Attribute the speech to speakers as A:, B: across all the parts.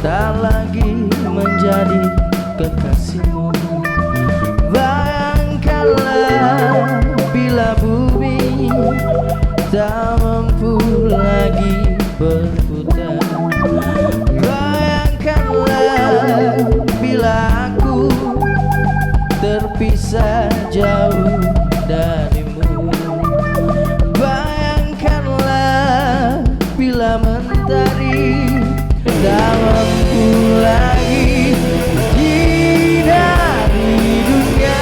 A: Tak lagi menjadi kekasihmu. Bayangkanlah bila bumi tak mampu lagi berputar. Bayangkanlah bila aku terpisah jauh darimu. Bayangkanlah bila mentari tak mampu lagi dari dunia.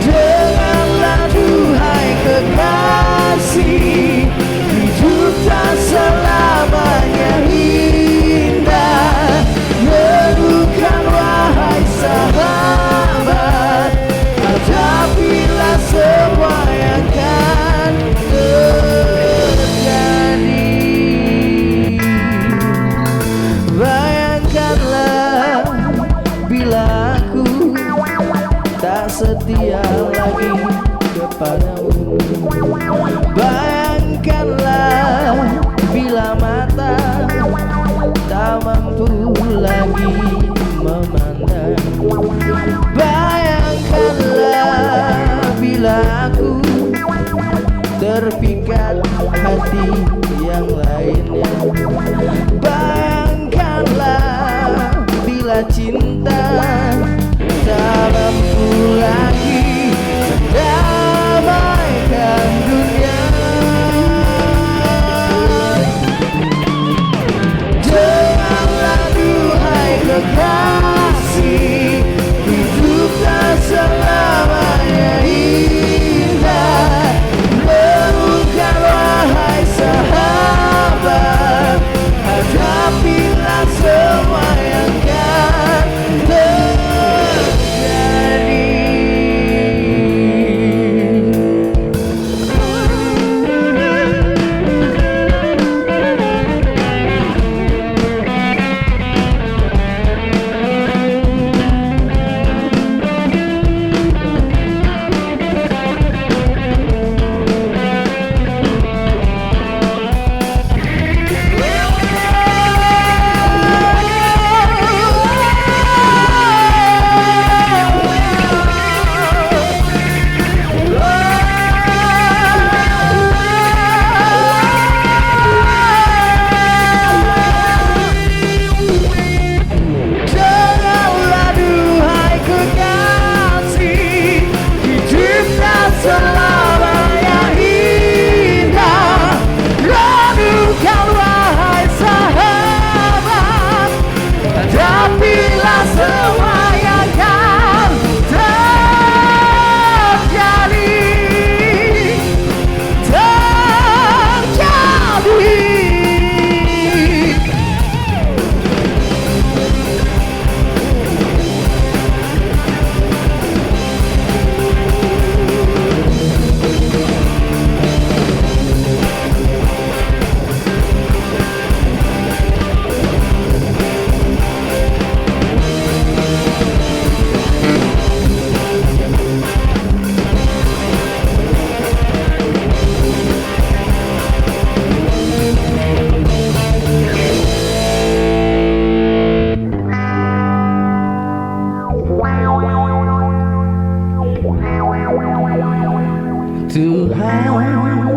A: Dengarlah duhai kekasih, hidup tak selamanya indah. Renungkan wahai sahabat, hadapilah semua yang akan terjadi. Bayangkanlah bila aku tak setia lagi kepadamu. Bayangkanlah bila mata tak mampu lagi memandang. Bayangkanlah bila aku terpikat hati yang lainnya. Bayangkanlah bila cinta tak mampu lagi mendamaikan dunia. Dengarlah duhai kekasih, hidup tak selamanya indah. Renungkan wahai sahabat, hadapilah semua yang akan terjadi. Tuhan, aku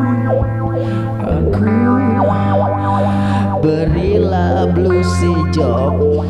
A: berilah blues hijau